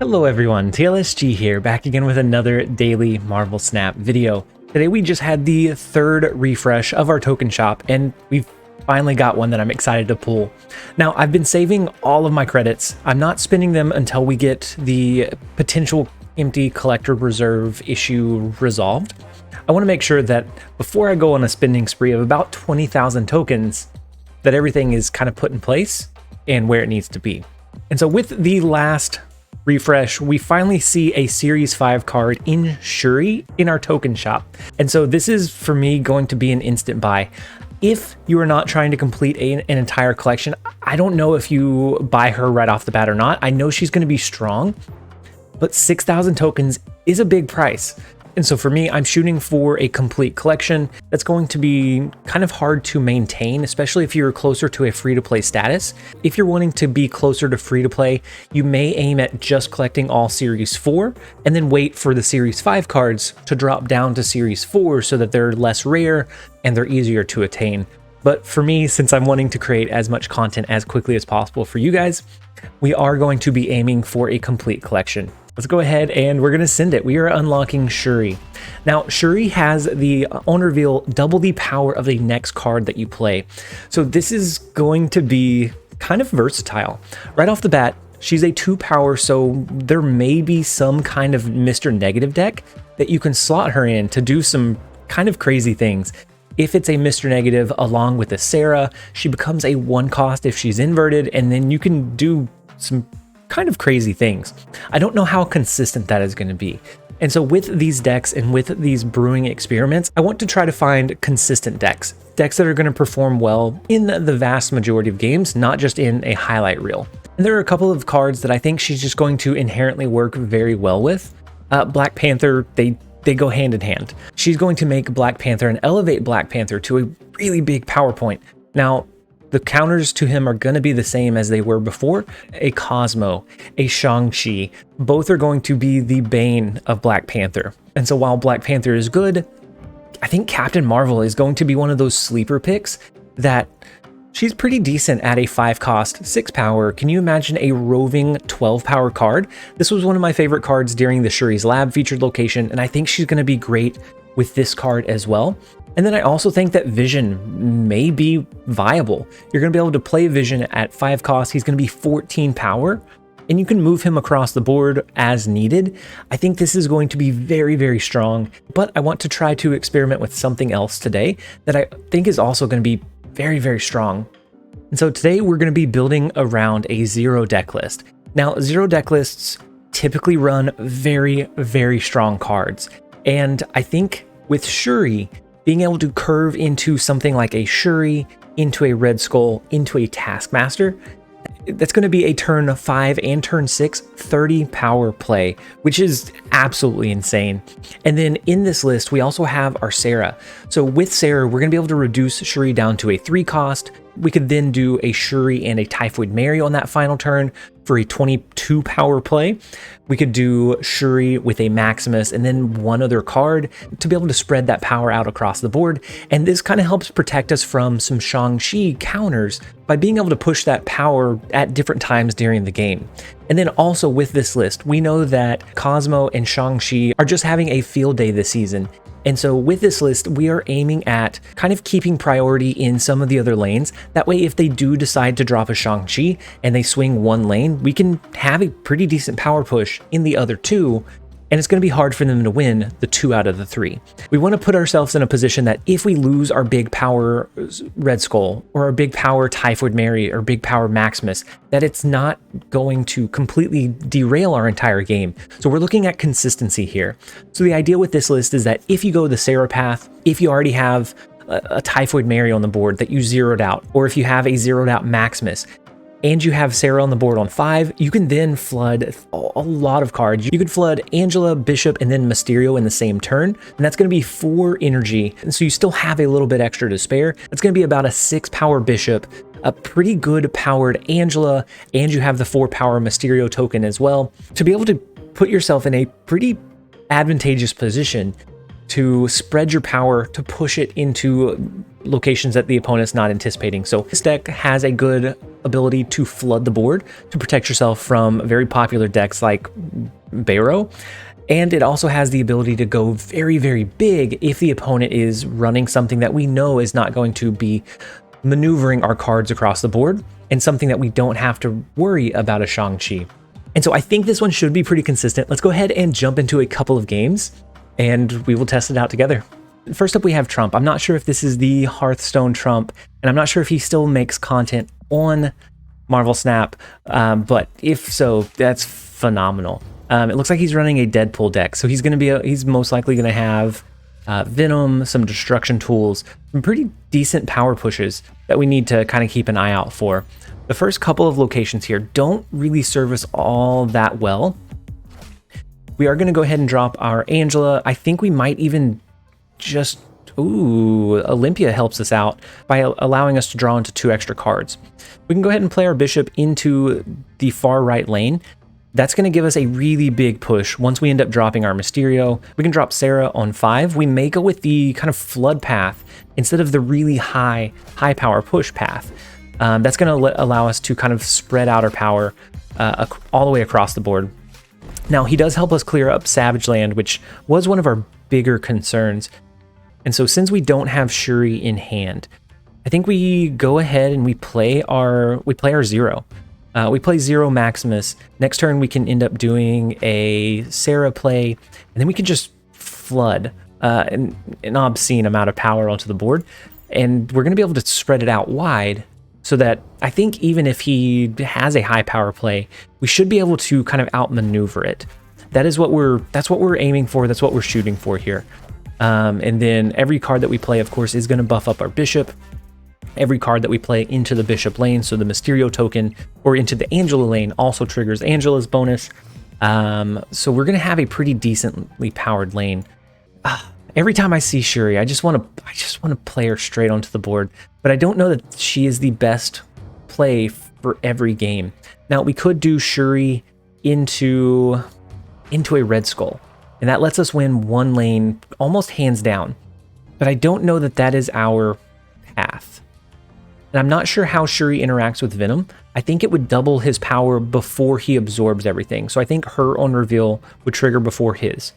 Hello everyone, TLSG here, back again with another daily Marvel Snap video. Today we just had the third refresh of our token shop, and we've finally got one that I'm excited to pull. Now, I've been saving all of my credits. I'm not spending them until we get the potential empty collector reserve issue resolved. I want to make sure that before I go on a spending spree of about 20,000 tokens, that everything is kind of put in place and where it needs to be. And so with the last refresh, we finally see a Series 5 card in Shuri in our token shop. And so this is, for me, going to be an instant buy. If you are not trying to complete an entire collection, I don't know if you buy her right off the bat or not. I know she's going to be strong, but 6,000 tokens is a big price. And so for me, I'm shooting for a complete collection that's going to be kind of hard to maintain, especially if you're closer to a free-to-play status. If you're wanting to be closer to free-to-play, you may aim at just collecting all Series 4 and then wait for the Series 5 cards to drop down to Series 4 so that they're less rare and they're easier to attain. But for me, since I'm wanting to create as much content as quickly as possible for you guys, we are going to be aiming for a complete collection. Let's go ahead and we're going to send it. We are unlocking Shuri. Now, Shuri has the on reveal double the power of the next card that you play. So this is going to be kind of versatile. Right off the bat, she's a 2 power, so there may be some kind of Mr. Negative deck that you can slot her in to do some kind of crazy things. If it's a Mr. Negative along with a Sera, she becomes a 1 cost if she's inverted, and then you can do some kind of crazy things. I don't know how consistent that is going to be. And so with these decks and with these brewing experiments, I want to try to find consistent decks that are going to perform well in the vast majority of games, not just in a highlight reel. And there are a couple of cards that I think she's just going to inherently work very well with. Black Panther, they go hand in hand. She's going to make Black Panther and elevate Black Panther to a really big power point. Now, the counters to him are going to be the same as they were before. A Cosmo, a Shang-Chi, both are going to be the bane of Black Panther. And so while Black Panther is good, I think Captain Marvel is going to be one of those sleeper picks that she's pretty decent at a 5 cost, 6 power. Can you imagine a roving 12 power card? This was one of my favorite cards during the Shuri's Lab featured location, and I think she's going to be great with this card as well. And then I also think that Vision may be viable. You're going to be able to play Vision at 5 cost. He's going to be 14 power, and you can move him across the board as needed. I think this is going to be very, very strong, but I want to try to experiment with something else today that I think is also going to be very, very strong. And so today we're going to be building around a Zero deck list. Now, Zero deck lists typically run very, very strong cards. And I think with Shuri, being able to curve into something like a Shuri, into a Red Skull, into a Taskmaster, that's going to be a turn 5 and turn 6 30 power play, which is absolutely insane. And then in this list, we also have our Sera. So with Sera, we're going to be able to reduce Shuri down to a 3 cost. We could then do a Shuri and a Typhoid Mary on that final turn for a 22 power play. We could do Shuri with a Maximus and then one other card to be able to spread that power out across the board. And this kind of helps protect us from some Shang-Chi counters by being able to push that power at different times during the game. And then also with this list, we know that Cosmo and Shang-Chi are just having a field day this season. And so with this list, we are aiming at kind of keeping priority in some of the other lanes. That way, if they do decide to drop a Shang-Chi and they swing one lane, we can have a pretty decent power push in the other 2. And it's going to be hard for them to win the 2 out of the 3. We want to put ourselves in a position that if we lose our big power Red Skull or our big power Typhoid Mary or big power Maximus, that it's not going to completely derail our entire game. So we're looking at consistency here. So the idea with this list is that if you go the Sera path, if you already have a Typhoid Mary on the board that you zeroed out, or if you have a zeroed out Maximus, and you have Sera on the board on 5, you can then flood a lot of cards. You could flood Angela, Bishop, and then Mysterio in the same turn, and that's going to be 4 energy, and so you still have a little bit extra to spare. It's going to be about a 6 power Bishop, a pretty good powered Angela, and you have the 4 power Mysterio token as well, to be able to put yourself in a pretty advantageous position to spread your power, to push it into locations that the opponent's not anticipating. So this deck has a good ability to flood the board to protect yourself from very popular decks like Barrow. And it also has the ability to go very, very big if the opponent is running something that we know is not going to be maneuvering our cards across the board, and something that we don't have to worry about a Shang-Chi. And so I think this one should be pretty consistent. Let's go ahead and jump into a couple of games, and we will test it out together. First up, we have Trump. I'm not sure if this is the Hearthstone Trump, and I'm not sure if he still makes content on Marvel Snap, but if so, that's phenomenal. It looks like he's running a Deadpool deck, so he's most likely going to have Venom, some destruction tools, some pretty decent power pushes that we need to kind of keep an eye out for. The first couple of locations here don't really serve us all that well. We are going to go ahead and drop our Angela. I think we might even just... Ooh, Olympia helps us out by allowing us to draw into 2 extra cards. We can go ahead and play our bishop into the far right lane. That's going to give us a really big push once we end up dropping our Mysterio. We can drop Sera on 5. We may go with the kind of flood path instead of the really high power push path. That's going to allow us to kind of spread out our power all the way across the board. Now, he does help us clear up Savage Land, which was one of our bigger concerns. And so since we don't have Shuri in hand, I think we go ahead and we play our Zero. We play Zero Maximus. Next turn, we can end up doing a Sera play, and then we can just flood an obscene amount of power onto the board. And we're going to be able to spread it out wide so that I think even if he has a high power play, we should be able to kind of outmaneuver it. That's what we're aiming for. That's what we're shooting for here. And then every card that we play, of course, is going to buff up our bishop. Every card that we play into the bishop lane, so the Mysterio token, or into the Angela lane, also triggers Angela's bonus. So we're going to have a pretty decently powered lane. Every time I see Shuri, I just want to play her straight onto the board, but I don't know that she is the best play for every game. Now, we could do Shuri into a Red Skull, and that lets us win one lane almost hands down. But I don't know that that is our path. And I'm not sure how Shuri interacts with Venom. I think it would double his power before he absorbs everything. So I think her on reveal would trigger before his.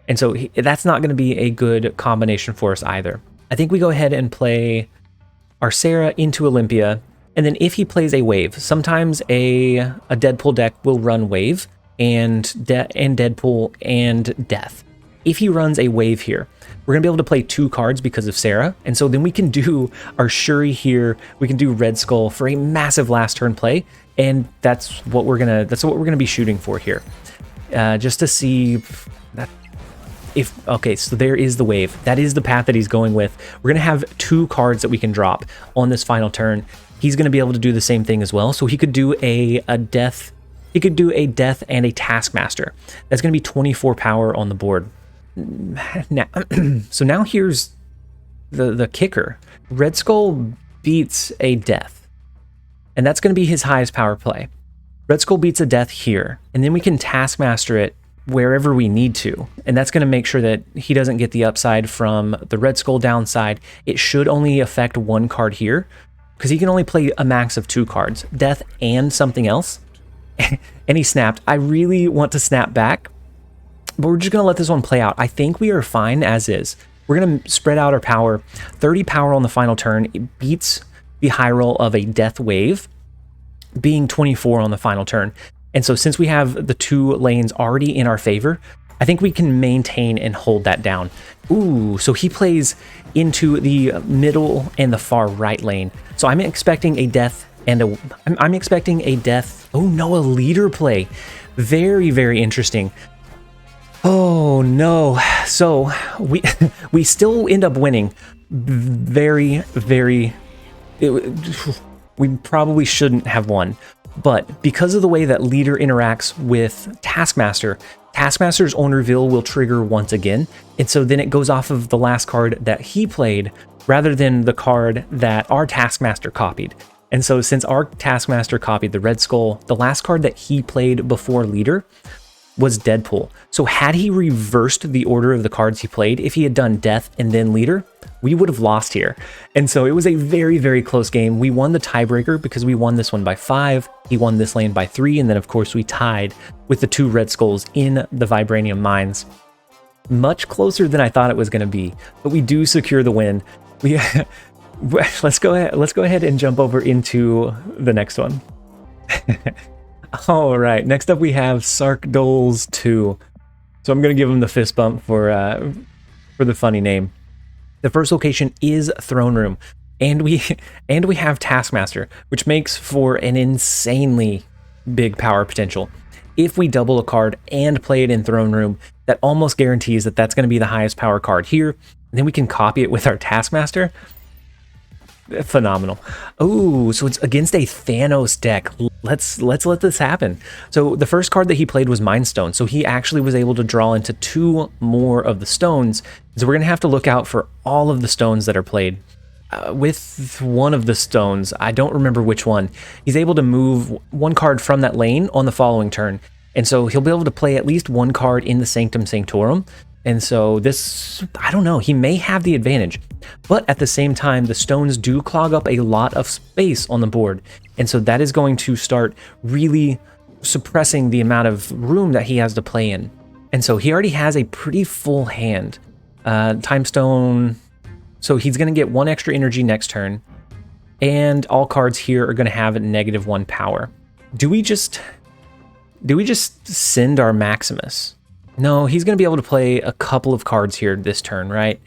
And so that's not going to be a good combination for us either. I think we go ahead and play our Sera into Olympia. And then if he plays a wave, sometimes a Deadpool deck will run wave and Deadpool and Death. If he runs a wave here, we're going to be able to play 2 cards because of Sera. And so then we can do our Shuri here. We can do Red Skull for a massive last turn play. And that's what we're going to be shooting for here. Just to see that okay, so there is the wave. That is the path that he's going with. We're going to have 2 cards that we can drop on this final turn. He's going to be able to do the same thing as well. So he could do a Death. He could do a Death and a Taskmaster. That's going to be 24 power on the board. Now, so now here's the kicker. Red Skull beats a Death, and that's going to be his highest power play. Red Skull beats a Death here, and then we can Taskmaster it wherever we need to, and that's going to make sure that he doesn't get the upside from the Red Skull downside. It should only affect 1 card here, because he can only play a max of 2 cards, Death and something else. And he snapped. I really want to snap back, but we're just going to let this one play out. I think we are fine as is. We're going to spread out our power. 30 power on the final turn. It beats the high roll of a Death Wave, being 24 on the final turn. And so since we have the 2 lanes already in our favor, I think we can maintain and hold that down. Ooh, so he plays into the middle and the far right lane. So I'm expecting a Death and I'm expecting a Death. Oh no, a leader play. Very, very interesting. Oh no. So we still end up winning. We probably shouldn't have won. But because of the way that leader interacts with Taskmaster, Taskmaster's own reveal will trigger once again. And so then it goes off of the last card that he played rather than the card that our Taskmaster copied. And so since our Taskmaster copied the Red Skull, the last card that he played before leader was Deadpool. So had he reversed the order of the cards he played, if he had done Death and then Leader, we would have lost here. And so it was a very, very close game. We won the tiebreaker because we won this one by 5. He won this lane by 3. And then, of course, we tied with the 2 Red Skulls in the Vibranium Mines. Much closer than I thought it was going to be. But we do secure the win. Let's go ahead and jump over into the next one. All right, next up we have Sarkdoles 2. So I'm going to give him the fist bump for the funny name. The first location is Throne Room, and we have Taskmaster, which makes for an insanely big power potential. If we double a card and play it in Throne Room, that almost guarantees that that's going to be the highest power card here. And then we can copy it with our Taskmaster. Phenomenal. Oh, so it's against a Thanos deck. Let's let this happen. So the first card that he played was Mind Stone, so he actually was able to draw into 2 more of the stones. So we're gonna have to look out for all of the stones that are played. With one of the stones, I don't remember which one, he's able to move 1 card from that lane on the following turn, and so he'll be able to play at least 1 card in the Sanctum Sanctorum. And so this, I don't know, he may have the advantage, but at the same time, the stones do clog up a lot of space on the board. And so that is going to start really suppressing the amount of room that he has to play in. And so he already has a pretty full hand. Time Stone, so he's going to get 1 extra energy next turn. And all cards here are going to have a -1 power. Do we just send our Maximus? No, he's going to be able to play a couple of cards here this turn, right?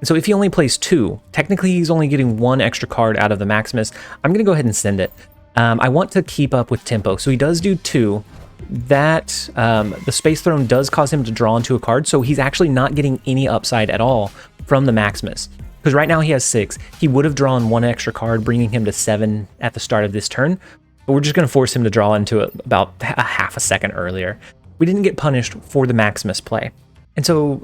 So if he only plays 2, technically he's only getting 1 extra card out of the Maximus. I'm going to go ahead and send it. I want to keep up with tempo, so he does do 2. That the Space Throne does cause him to draw into a card, so he's actually not getting any upside at all from the Maximus. Because right now he has 6. He would have drawn 1 extra card, bringing him to 7 at the start of this turn. But we're just going to force him to draw into it about a half a second earlier. We didn't get punished for the Maximus play. And so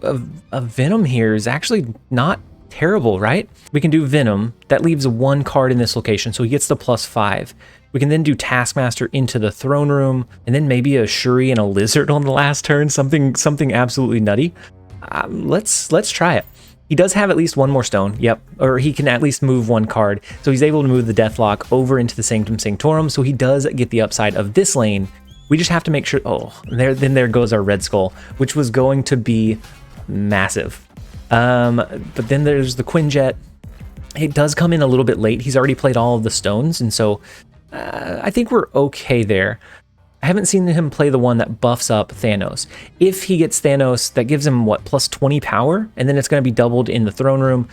a Venom here is actually not terrible, right? We can do Venom. That leaves 1 card in this location, so he gets the +5. We can then do Taskmaster into the Throne Room, and then maybe a Shuri and a Lizard on the last turn, something absolutely nutty. Let's try it. He does have at least 1 more stone, yep, or he can at least move 1 card. So he's able to move the Deathlock over into the Sanctum Sanctorum, so he does get the upside of this lane. We just have to make sure, there goes our Red Skull, which was going to be massive. But then there's the Quinjet. It does come in a little bit late. He's already played all of the stones, and so I think we're okay there. I haven't seen him play the one that buffs up Thanos. If he gets Thanos, that gives him, what, +20 power? And then it's going to be doubled in the Throne Room,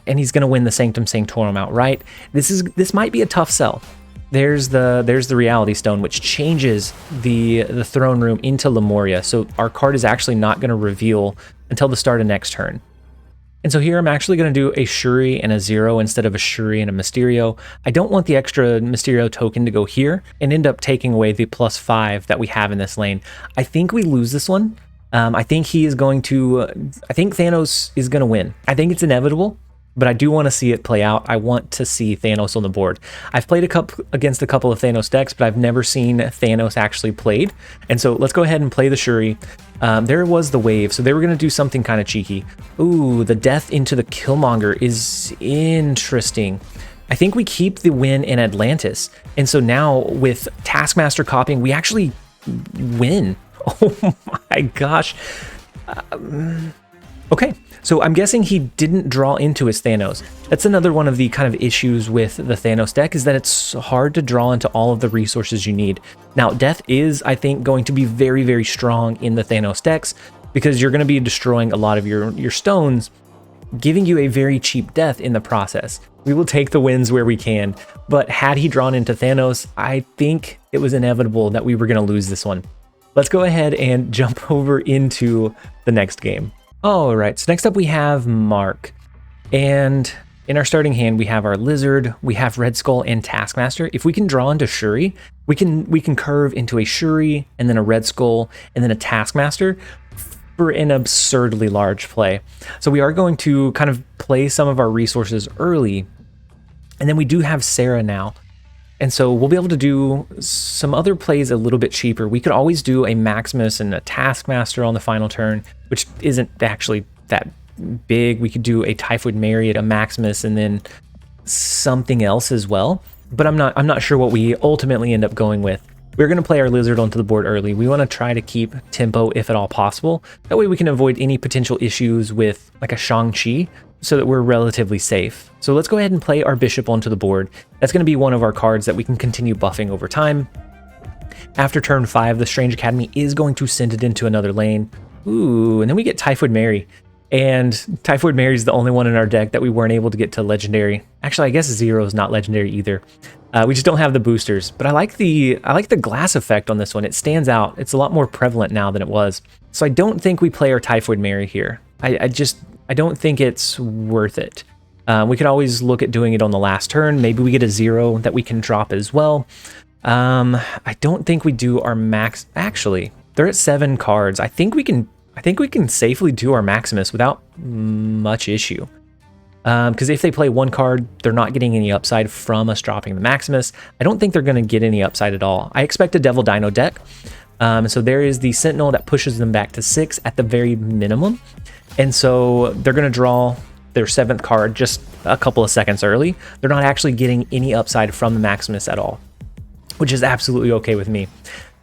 and he's going to win the Sanctum Sanctorum outright. This might be a tough sell. There's the Reality Stone, which changes the Throne Room into Lemuria, so our card is actually not going to reveal until the start of next turn. And so here I'm actually going to do a Shuri and a Zero instead of a Shuri and a Mysterio. I don't want the extra Mysterio token to go here and end up taking away the +5 that we have in this lane. I think we lose this one. I think Thanos is going to win. I think it's inevitable, but I do want to see it play out. I want to see Thanos on the board. I've played against a couple of Thanos decks, but I've never seen Thanos actually played. And so let's go ahead and play the Shuri. There was the wave, so they were going to do something kind of cheeky. Ooh, the death into the Killmonger is interesting. I think we keep the win in Atlantis. And so now with Taskmaster copying, we actually win. Oh my gosh. Okay, so I'm guessing he didn't draw into his Thanos. That's another one of the kind of issues with the Thanos deck, is that it's hard to draw into all of the resources you need. Now, Death is, I think, going to be very, very strong in the Thanos decks, because you're going to be destroying a lot of your stones, giving you a very cheap death in the process. We will take the wins where we can, but had he drawn into Thanos, I think it was inevitable that we were going to lose this one. Let's go ahead and jump over into the next game. All right, so next up we have Mark, and in our starting hand we have our Lizard, we have Red Skull and Taskmaster. If we can draw into Shuri, we can curve into a Shuri and then a Red Skull and then a Taskmaster for an absurdly large play. So we are going to kind of play some of our resources early, and then we do have Sera now. And so we'll be able to do some other plays a little bit cheaper. We could always do a Maximus and a Taskmaster on the final turn, which isn't actually that big. We could do a Typhoid Mary at a Maximus and then something else as well. But I'm not sure what we ultimately end up going with. We're going to play our Lizard onto the board early. We want to try to keep tempo if at all possible. That way we can avoid any potential issues with like a Shang-Chi, so that we're relatively safe. So let's go ahead and play our Bishop onto the board. That's going to be one of our cards that we can continue buffing over time. After turn 5, the Strange Academy is going to send it into another lane. Ooh, and then we get Typhoid Mary. And Typhoid Mary is the only one in our deck that we weren't able to get to Legendary. Actually, I guess Zero is not Legendary either. We just don't have the boosters. But I like the glass effect on this one. It stands out. It's a lot more prevalent now than it was. So I don't think we play our Typhoid Mary here. I don't think it's worth it. We could always look at doing it on the last turn. Maybe we get a Zero that we can drop as well. I don't think we do our max. Actually, they're at 7 cards. I think we can safely do our Maximus without much issue. Because if they play 1 card, they're not getting any upside from us dropping the Maximus. I don't think they're going to get any upside at all. I expect a Devil Dino deck. So there is the Sentinel that pushes them back to 6 at the very minimum. And so they're going to draw their 7th card just a couple of seconds early. They're not actually getting any upside from the Maximus at all, which is absolutely okay with me.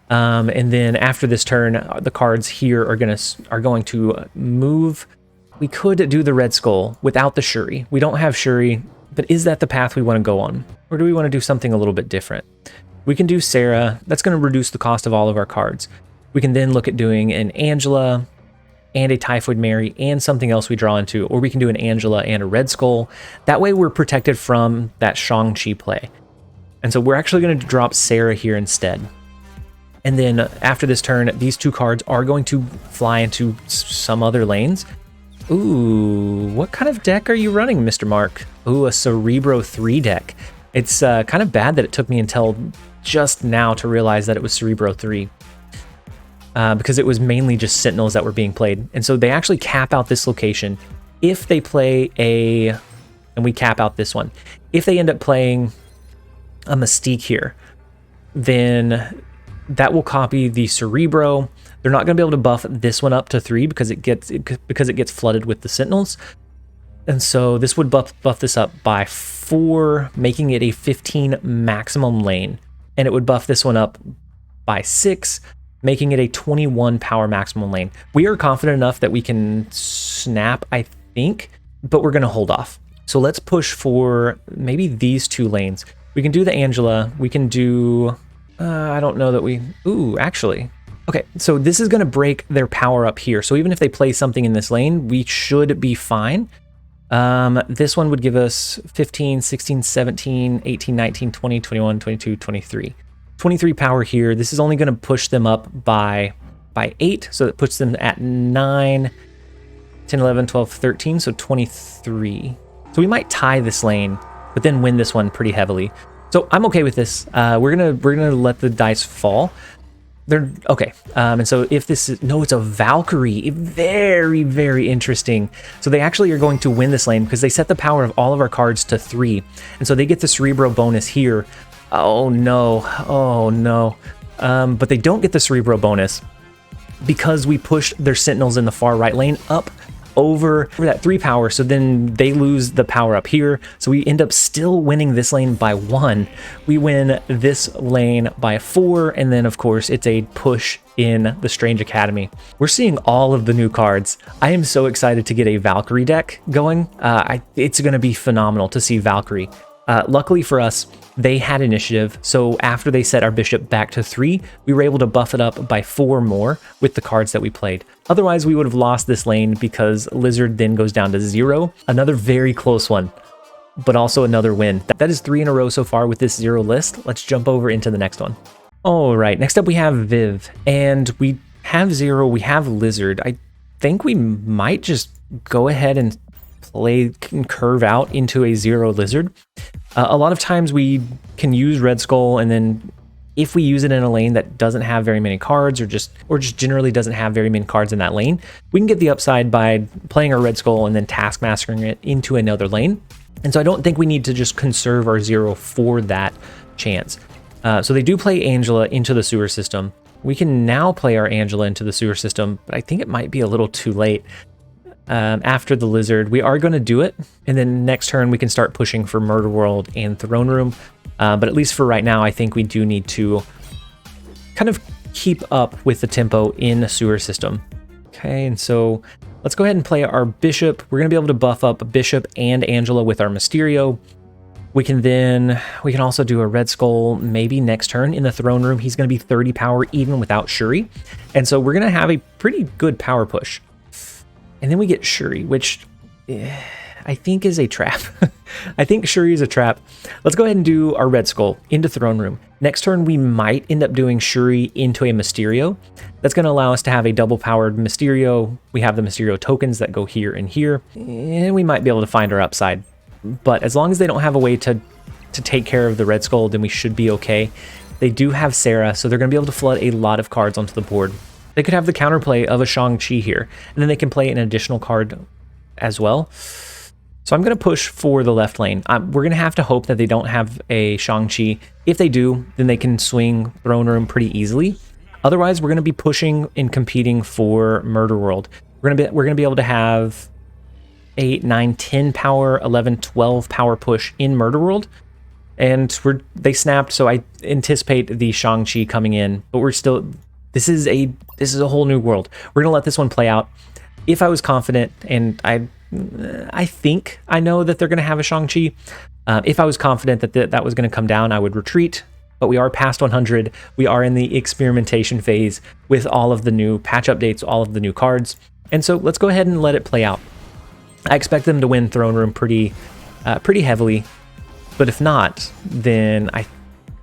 And then after this turn, the cards here are going to move. We could do the Red Skull without the Shuri. We don't have Shuri, but is that the path we want to go on? Or do we want to do something a little bit different? We can do Sera. That's going to reduce the cost of all of our cards. We can then look at doing an Angela and a Typhoid Mary and something else we draw into, or we can do an Angela and a Red Skull. That way we're protected from that Shang-Chi play. And so we're actually going to drop Sera here instead. And then after this turn, these 2 cards are going to fly into some other lanes. Ooh, what kind of deck are you running, Mr. Mark? Ooh, a Cerebro 3 deck. It's kind of bad that it took me until just now to realize that it was Cerebro 3. Because it was mainly just Sentinels that were being played. And so they actually cap out this location. If they play and we cap out this one. If they end up playing a Mystique here, then that will copy the Cerebro. They're not going to be able to buff this one up to 3 because it gets flooded with the Sentinels. And so this would buff this up by 4, making it a 15 maximum lane. And it would buff this one up by 6, making it a 21 power maximum lane. We are confident enough that we can snap, I think, but we're going to hold off. So let's push for maybe these 2 lanes. We can do the Angela. We can do, I don't know that we, ooh, actually. Okay, so this is going to break their power up here. So even if they play something in this lane, we should be fine. This one would give us 15, 16, 17, 18, 19, 20, 21, 22, 23. 23 power here. This is only going to push them up by 8, so it puts them at 9, 10, 11, 12, 13, so 23. So we might tie this lane, but then win this one pretty heavily. So I'm okay with this. We're gonna let the dice fall. They're okay. And so if this is, no, it's a Valkyrie. Very, very interesting. So they actually are going to win this lane because they set the power of all of our cards to 3. And so they get the Cerebro bonus here. Oh no, oh no. But they don't get the Cerebro bonus because we pushed their Sentinels in the far right lane up over that 3 power, so then they lose the power up here. So we end up still winning this lane by 1. We win this lane by 4, and then of course it's a push in the Strange Academy. We're seeing all of the new cards. I am so excited to get a Valkyrie deck going. It's going to be phenomenal to see Valkyrie. Luckily for us, they had initiative, so after they set our bishop back to 3, we were able to buff it up by 4 more with the cards that we played. Otherwise, we would have lost this lane because Lizard then goes down to 0. Another very close one, but also another win. That is 3 in a row so far with this 0 list. Let's jump over into the next one. All right, next up we have Viv, and we have 0, we have Lizard. I think we might just go ahead and curve out into a 0 Lizard. A lot of times we can use Red Skull, and then if we use it in a lane that doesn't have very many cards, or just generally doesn't have very many cards in that lane, we can get the upside by playing our Red Skull and then Taskmastering it into another lane. And so I don't think we need to just conserve our 0 for that chance. So they do play Angela into the sewer system. We can now play our Angela into the sewer system, but I think it might be a little too late. After the lizard, we are going to do it, and then next turn we can start pushing for Murder World and Throne Room. But at least for right now, I think we do need to kind of keep up with the tempo in the sewer system. Okay, and so let's go ahead and play our Bishop. We're going to be able to buff up Bishop and Angela with our Mysterio. We can also do a Red Skull maybe next turn in the Throne Room. He's going to be 30 power even without Shuri. And so we're going to have a pretty good power push. And then we get Shuri, which I think is a trap. I think Shuri is a trap. Let's go ahead and do our Red Skull into Throne Room. Next turn, we might end up doing Shuri into a Mysterio. That's going to allow us to have a double-powered Mysterio. We have the Mysterio tokens that go here and here, and we might be able to find our upside. But as long as they don't have a way to take care of the Red Skull, then we should be okay. They do have Sera, so they're going to be able to flood a lot of cards onto the board. They could have the counterplay of a Shang-Chi here, and then they can play an additional card as well. So I'm going to push for the left lane. We're going to have to hope that they don't have a Shang-Chi. If they do, then they can swing Throne Room pretty easily. Otherwise, we're going to be pushing and competing for Murder World. We're going to be able to have 8, 9, 10 power, 11, 12 power push in Murder World. And they snapped, so I anticipate the Shang-Chi coming in. But we're still... This is a whole new world. We're going to let this one play out. If I was confident, and I think I know that they're going to have a Shang-Chi. If I was confident that that was going to come down, I would retreat. But we are past 100. We are in the experimentation phase with all of the new patch updates, all of the new cards. And so let's go ahead and let it play out. I expect them to win Throne Room pretty heavily. But if not, then I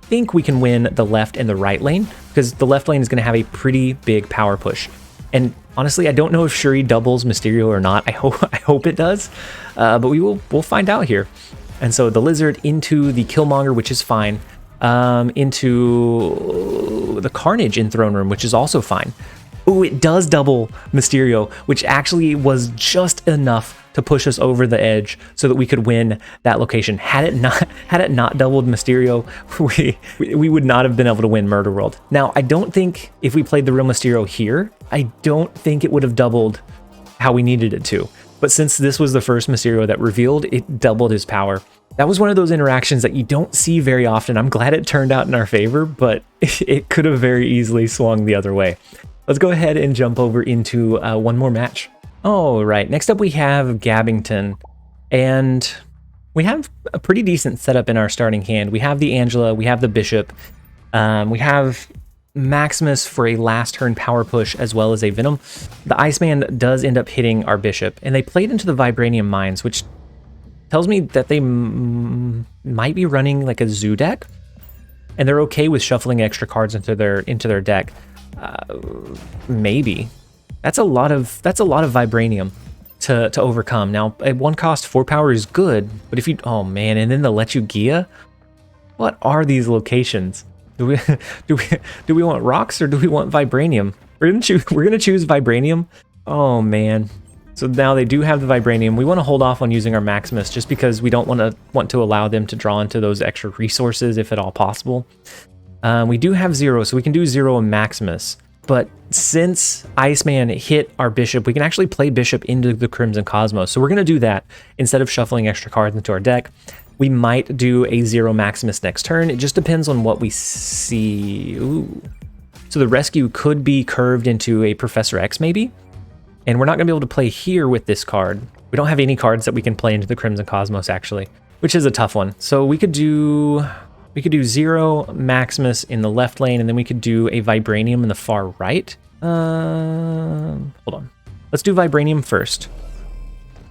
think we can win the left and the right lane, because the left lane is going to have a pretty big power push. And honestly, I don't know if Shuri doubles Mysterio or not. I hope it does, but we'll find out here. And so the lizard into the Killmonger, which is fine, into the Carnage in Throne Room, which is also fine. Ooh, it does double Mysterio, which actually was just enough to push us over the edge so that we could win that location. Had it not doubled Mysterio, we would not have been able to win Murder World. Now, I don't think if we played the real Mysterio here, I don't think it would have doubled how we needed it to. But since this was the first Mysterio that revealed, it doubled his power. That was one of those interactions that you don't see very often. I'm glad it turned out in our favor, but it could have very easily swung the other way. Let's go ahead and jump over into one more match. All right, next up we have Gabbington, and we have a pretty decent setup in our starting hand. We have the Angela, we have the Bishop, we have Maximus for a last turn power push, as well as a Venom. The Iceman does end up hitting our Bishop, and they played into the Vibranium Mines, which tells me that they might be running like a zoo deck, and they're okay with shuffling extra cards into their deck. Maybe. That's a lot of Vibranium to overcome. Now, at 1 cost, 4 power is good, but if you... Oh, man, and then the Lechugia? What are these locations? Do we want rocks, or do we want Vibranium? We're gonna choose Vibranium. Oh, man. So now they do have the Vibranium. We want to hold off on using our Maximus just because we don't want to allow them to draw into those extra resources if at all possible. We do have Zero, so we can do Zero and Maximus. But since Iceman hit our Bishop, we can actually play Bishop into the Crimson Cosmos. So we're going to do that instead of shuffling extra cards into our deck. We might do a Zero Maximus next turn. It just depends on what we see. Ooh. So the rescue could be curved into a Professor X maybe. And we're not going to be able to play here with this card. We don't have any cards that we can play into the Crimson Cosmos actually, which is a tough one. So we could do Zero Maximus in the left lane, and then we could do a Vibranium in the far right. Hold on. Let's do Vibranium first,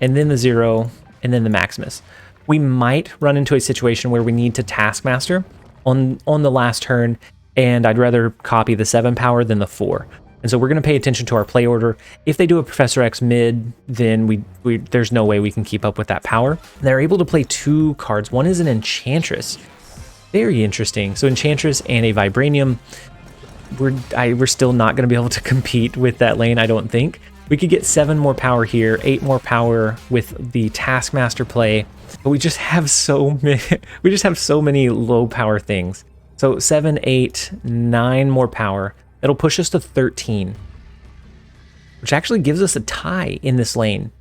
and then the Zero, and then the Maximus. We might run into a situation where we need to Taskmaster on the last turn, and I'd rather copy the 7 power than the 4. And so we're going to pay attention to our play order. If they do a Professor X mid, then there's no way we can keep up with that power. They're able to play 2 cards. One is an Enchantress. Very interesting. So Enchantress and a Vibranium. We're still not going to be able to compete with that lane, I don't think. We could get 7 more power here, 8 more power with the Taskmaster play, but we just have so many low power things. So 7, 8, 9 more power. That'll push us to 13, which actually gives us a tie in this lane,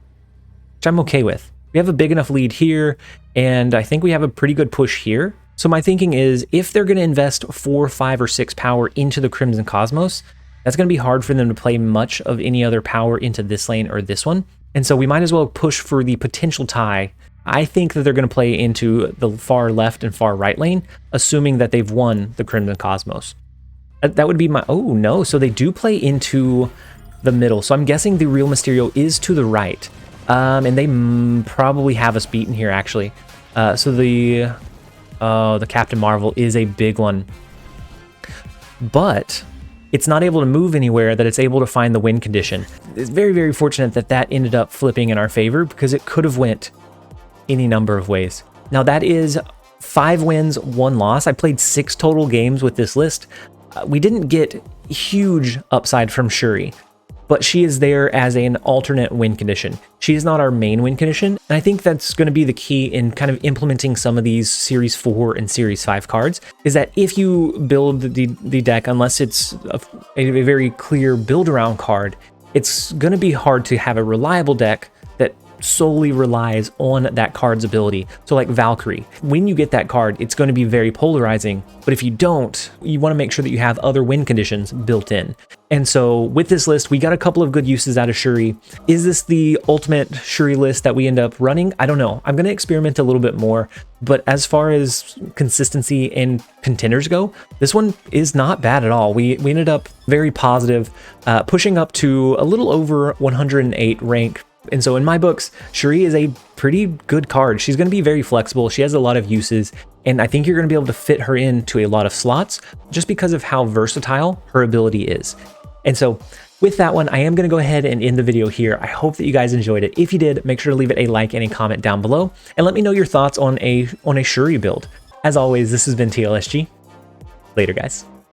which I'm okay with. We have a big enough lead here, and I think we have a pretty good push here. So my thinking is, if they're going to invest 4, 5, or 6 power into the Crimson Cosmos, that's going to be hard for them to play much of any other power into this lane or this one. And so we might as well push for the potential tie. I think that they're going to play into the far left and far right lane, assuming that they've won the Crimson Cosmos. That would be my... Oh, no. So they do play into the middle. So I'm guessing the real Mysterio is to the right. And they probably have us beaten here, actually. So the Captain Marvel is a big one. But it's not able to move anywhere that it's able to find the win condition. It's very, very fortunate that that ended up flipping in our favor, because it could have went any number of ways. Now that is 5 wins, 1 loss. I played 6 total games with this list. We didn't get huge upside from Shuri, but she is there as an alternate win condition. She is not our main win condition, and I think that's going to be the key in kind of implementing some of these Series 4 and Series 5 cards, is that if you build the deck, unless it's a very clear build-around card, it's going to be hard to have a reliable deck that solely relies on that card's ability. So like Valkyrie, when you get that card, it's going to be very polarizing, but if you don't, you want to make sure that you have other win conditions built in. And so with this list, we got a couple of good uses out of Shuri. Is this the ultimate Shuri list that we end up running? I don't know. I'm going to experiment a little bit more, but as far as consistency and contenders go, this one is not bad at all. We ended up very positive, pushing up to a little over 108 rank. And so in my books, Shuri is a pretty good card. She's going to be very flexible. She has a lot of uses, and I think you're going to be able to fit her into a lot of slots just because of how versatile her ability is. And so with that one, I am going to go ahead and end the video here. I hope that you guys enjoyed it. If you did, make sure to leave it a like and a comment down below, and let me know your thoughts on a Shuri build. As always, this has been TLSG. Later, guys.